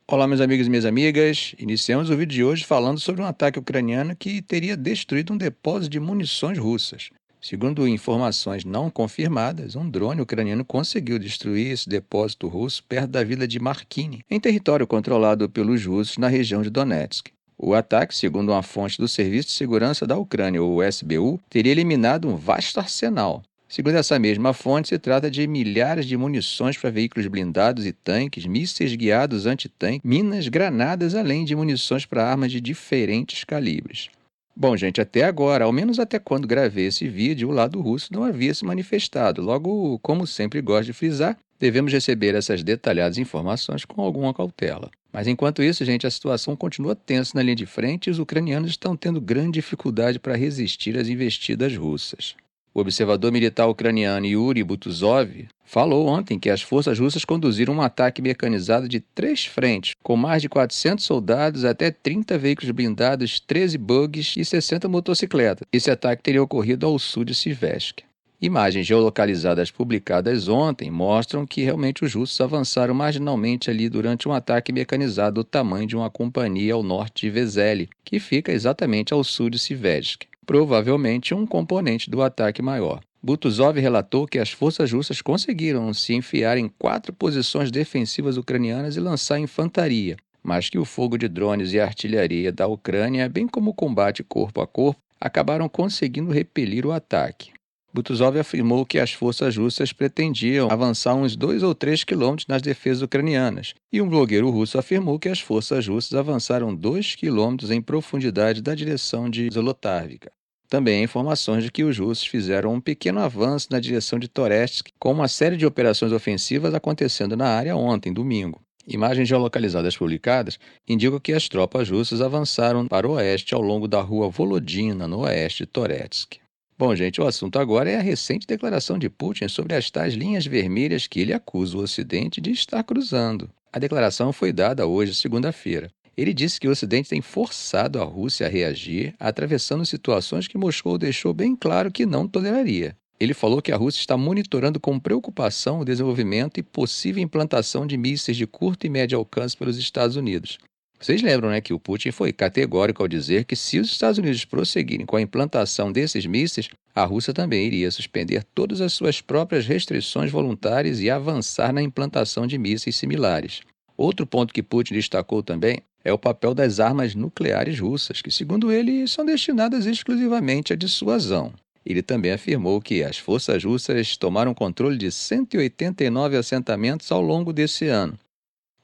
Olá, meus amigos e minhas amigas. Iniciamos o vídeo de hoje falando sobre um ataque ucraniano que teria destruído um depósito de munições russas. Segundo informações não confirmadas, um drone ucraniano conseguiu destruir esse depósito russo perto da vila de Markine, em território controlado pelos russos na região de Donetsk. O ataque, segundo uma fonte do Serviço de Segurança da Ucrânia, o SBU, teria eliminado um vasto arsenal. Segundo essa mesma fonte, se trata de milhares de munições para veículos blindados e tanques, mísseis guiados antitanque, minas, granadas, além de munições para armas de diferentes calibres. Bom, gente, até agora, ao menos até quando gravei esse vídeo, o lado russo não havia se manifestado. Logo, como sempre gosto de frisar, devemos receber essas detalhadas informações com alguma cautela. Mas enquanto isso, gente, a situação continua tensa na linha de frente e os ucranianos estão tendo grande dificuldade para resistir às investidas russas. O observador militar ucraniano Yuri Butuzov falou ontem que as forças russas conduziram um ataque mecanizado de 3 frentes, com mais de 400 soldados, até 30 veículos blindados, 13 bugs e 60 motocicletas. Esse ataque teria ocorrido ao sul de Siversk. Imagens geolocalizadas publicadas ontem mostram que realmente os russos avançaram marginalmente ali durante um ataque mecanizado do tamanho de uma companhia ao norte de Vezele, que fica exatamente ao sul de Siversk, provavelmente um componente do ataque maior. Butuzov relatou que as forças russas conseguiram se enfiar em 4 posições defensivas ucranianas e lançar infantaria, mas que o fogo de drones e artilharia da Ucrânia, bem como o combate corpo a corpo, acabaram conseguindo repelir o ataque. Butuzov afirmou que as forças russas pretendiam avançar uns 2 ou 3 quilômetros nas defesas ucranianas, e um blogueiro russo afirmou que as forças russas avançaram 2 quilômetros em profundidade da direção de Zolotarivka. Também há informações de que os russos fizeram um pequeno avanço na direção de Toretsk, com uma série de operações ofensivas acontecendo na área ontem, domingo. Imagens geolocalizadas publicadas indicam que as tropas russas avançaram para o oeste ao longo da rua Volodina, no oeste de Toretsk. Bom, gente, o assunto agora é a recente declaração de Putin sobre as tais linhas vermelhas que ele acusa o Ocidente de estar cruzando. A declaração foi dada hoje, segunda-feira. Ele disse que o Ocidente tem forçado a Rússia a reagir, atravessando situações que Moscou deixou bem claro que não toleraria. Ele falou que a Rússia está monitorando com preocupação o desenvolvimento e possível implantação de mísseis de curto e médio alcance pelos Estados Unidos. Vocês lembram, né, que o Putin foi categórico ao dizer que se os Estados Unidos prosseguirem com a implantação desses mísseis, a Rússia também iria suspender todas as suas próprias restrições voluntárias e avançar na implantação de mísseis similares. Outro ponto que Putin destacou também é o papel das armas nucleares russas, que, segundo ele, são destinadas exclusivamente à dissuasão. Ele também afirmou que as forças russas tomaram controle de 189 assentamentos ao longo desse ano.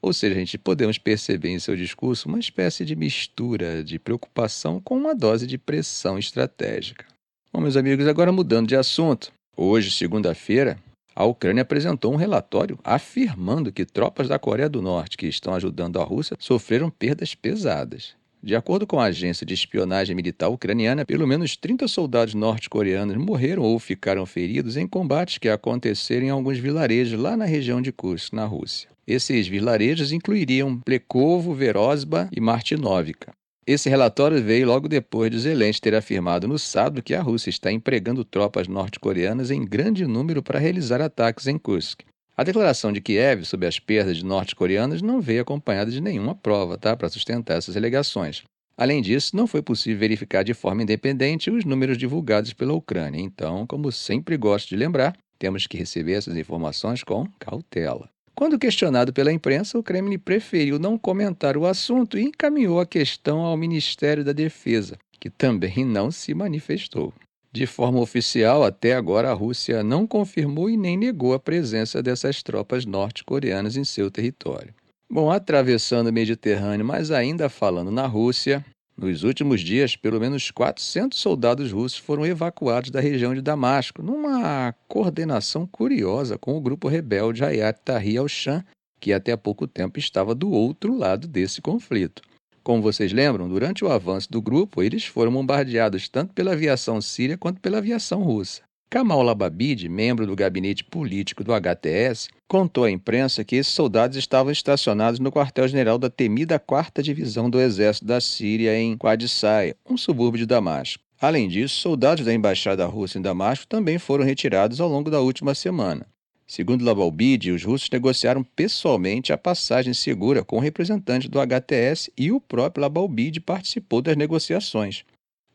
Ou seja, a gente podemos perceber em seu discurso uma espécie de mistura de preocupação com uma dose de pressão estratégica. Bom, meus amigos, agora mudando de assunto. Hoje, segunda-feira, a Ucrânia apresentou um relatório afirmando que tropas da Coreia do Norte que estão ajudando a Rússia sofreram perdas pesadas. De acordo com a agência de espionagem militar ucraniana, pelo menos 30 soldados norte-coreanos morreram ou ficaram feridos em combates que aconteceram em alguns vilarejos lá na região de Kursk, na Rússia. Esses vilarejos incluiriam Plekovo, Verozba e Martinovka. Esse relatório veio logo depois de Zelensky ter afirmado no sábado que a Rússia está empregando tropas norte-coreanas em grande número para realizar ataques em Kursk. A declaração de Kiev sobre as perdas de norte-coreanos não veio acompanhada de nenhuma prova, para sustentar essas alegações. Além disso, não foi possível verificar de forma independente os números divulgados pela Ucrânia. Então, como sempre gosto de lembrar, temos que receber essas informações com cautela. Quando questionado pela imprensa, o Kremlin preferiu não comentar o assunto e encaminhou a questão ao Ministério da Defesa, que também não se manifestou. De forma oficial, até agora a Rússia não confirmou e nem negou a presença dessas tropas norte-coreanas em seu território. Bom, atravessando o Mediterrâneo, mas ainda falando na Rússia, nos últimos dias, pelo menos 400 soldados russos foram evacuados da região de Damasco, numa coordenação curiosa com o grupo rebelde Hayat Tahrir al-Sham, que até há pouco tempo estava do outro lado desse conflito. Como vocês lembram, durante o avanço do grupo, eles foram bombardeados tanto pela aviação síria quanto pela aviação russa. Kamal Lababid, membro do gabinete político do HTS, contou à imprensa que esses soldados estavam estacionados no quartel-general da temida 4ª Divisão do Exército da Síria em Qadissiyah, um subúrbio de Damasco. Além disso, soldados da Embaixada Russa em Damasco também foram retirados ao longo da última semana. Segundo Labalbid, os russos negociaram pessoalmente a passagem segura com o representante do HTS e o próprio Labalbid participou das negociações.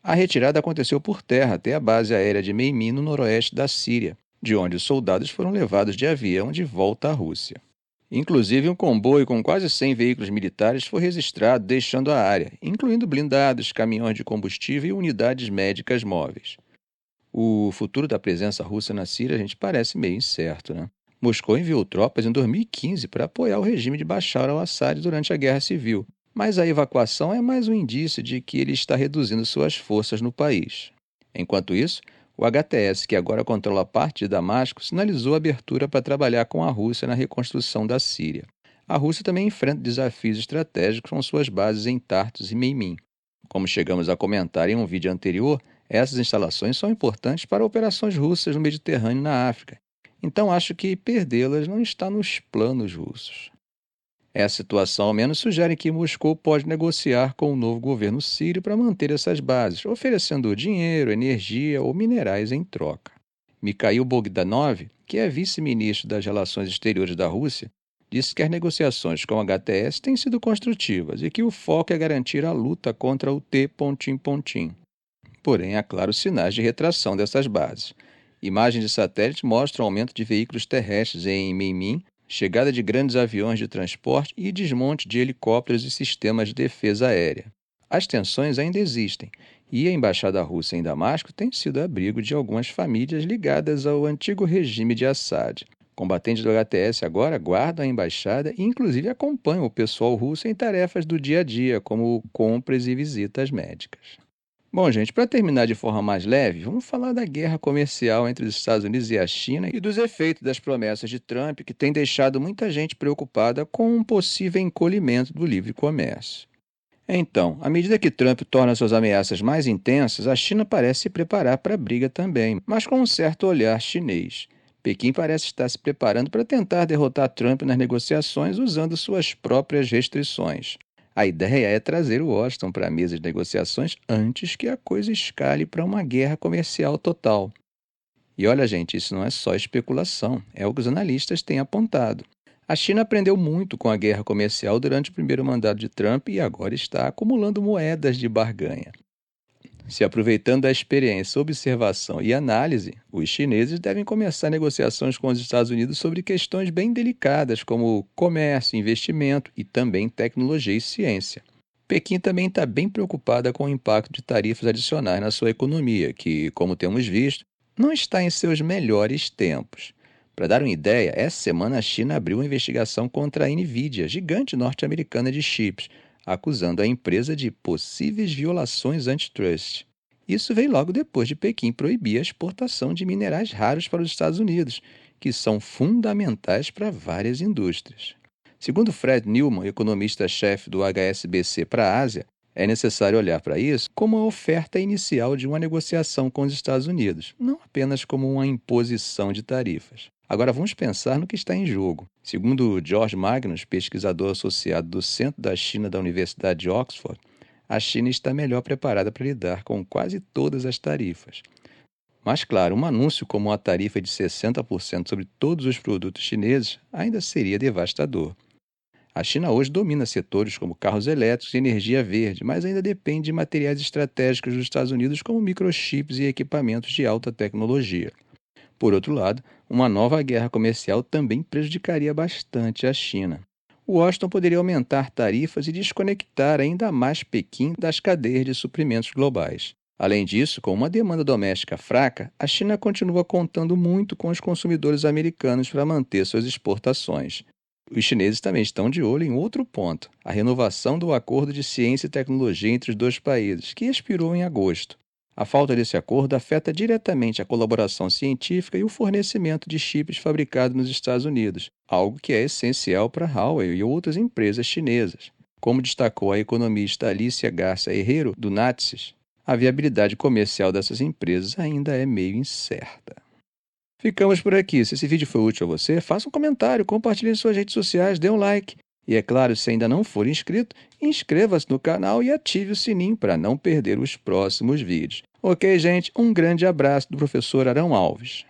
A retirada aconteceu por terra até a base aérea de Meymin, no noroeste da Síria, de onde os soldados foram levados de avião de volta à Rússia. Inclusive, um comboio com quase 100 veículos militares foi registrado deixando a área, incluindo blindados, caminhões de combustível e unidades médicas móveis. O futuro da presença russa na Síria, a gente parece meio incerto, né? Moscou enviou tropas em 2015 para apoiar o regime de Bashar al-Assad durante a Guerra Civil, mas a evacuação é mais um indício de que ele está reduzindo suas forças no país. Enquanto isso, o HTS, que agora controla parte de Damasco, sinalizou abertura para trabalhar com a Rússia na reconstrução da Síria. A Rússia também enfrenta desafios estratégicos com suas bases em Tartus e Meymin. Como chegamos a comentar em um vídeo anterior, essas instalações são importantes para operações russas no Mediterrâneo e na África. Então acho que perdê-las não está nos planos russos. Essa situação ao menos sugere que Moscou pode negociar com o novo governo sírio para manter essas bases, oferecendo dinheiro, energia ou minerais em troca. Mikhail Bogdanov, que é vice-ministro das Relações Exteriores da Rússia, disse que as negociações com o HTS têm sido construtivas e que o foco é garantir a luta contra o T. Porém, há claros sinais de retração dessas bases. Imagens de satélite mostram aumento de veículos terrestres em Meymin, chegada de grandes aviões de transporte e desmonte de helicópteros e sistemas de defesa aérea. As tensões ainda existem, e a embaixada russa em Damasco tem sido abrigo de algumas famílias ligadas ao antigo regime de Assad. Combatentes do HTS agora guardam a embaixada e inclusive acompanham o pessoal russo em tarefas do dia a dia, como compras e visitas médicas. Bom, gente, para terminar de forma mais leve, vamos falar da guerra comercial entre os Estados Unidos e a China e dos efeitos das promessas de Trump, que tem deixado muita gente preocupada com um possível encolhimento do livre comércio. Então, à medida que Trump torna suas ameaças mais intensas, a China parece se preparar para a briga também, mas com um certo olhar chinês. Pequim parece estar se preparando para tentar derrotar Trump nas negociações usando suas próprias restrições. A ideia é trazer o Washington para a mesa de negociações antes que a coisa escale para uma guerra comercial total. E olha, gente, isso não é só especulação, é o que os analistas têm apontado. A China aprendeu muito com a guerra comercial durante o primeiro mandato de Trump e agora está acumulando moedas de barganha. Se aproveitando da experiência, observação e análise, os chineses devem começar negociações com os Estados Unidos sobre questões bem delicadas como comércio, investimento e também tecnologia e ciência. Pequim também está bem preocupada com o impacto de tarifas adicionais na sua economia, que, como temos visto, não está em seus melhores tempos. Para dar uma ideia, essa semana a China abriu uma investigação contra a Nvidia, gigante norte-americana de chips, acusando a empresa de possíveis violações antitrust. Isso veio logo depois de Pequim proibir a exportação de minerais raros para os Estados Unidos, que são fundamentais para várias indústrias. Segundo Fred Newman, economista-chefe do HSBC para a Ásia, é necessário olhar para isso como a oferta inicial de uma negociação com os Estados Unidos, não apenas como uma imposição de tarifas. Agora vamos pensar no que está em jogo. Segundo George Magnus, pesquisador associado do Centro da China da Universidade de Oxford, a China está melhor preparada para lidar com quase todas as tarifas. Mas, claro, um anúncio como uma tarifa de 60% sobre todos os produtos chineses ainda seria devastador. A China hoje domina setores como carros elétricos e energia verde, mas ainda depende de materiais estratégicos dos Estados Unidos como microchips e equipamentos de alta tecnologia. Por outro lado, uma nova guerra comercial também prejudicaria bastante a China. Washington poderia aumentar tarifas e desconectar ainda mais Pequim das cadeias de suprimentos globais. Além disso, com uma demanda doméstica fraca, a China continua contando muito com os consumidores americanos para manter suas exportações. Os chineses também estão de olho em outro ponto, a renovação do Acordo de Ciência e Tecnologia entre os dois países, que expirou em agosto. A falta desse acordo afeta diretamente a colaboração científica e o fornecimento de chips fabricados nos Estados Unidos, algo que é essencial para a Huawei e outras empresas chinesas. Como destacou a economista Alicia Garça Herrero, do Natixis, a viabilidade comercial dessas empresas ainda é meio incerta. Ficamos por aqui. Se esse vídeo foi útil a você, faça um comentário, compartilhe em suas redes sociais, dê um like. E é claro, se ainda não for inscrito, inscreva-se no canal e ative o sininho para não perder os próximos vídeos. Ok, gente? Um grande abraço do professor Arão Alves.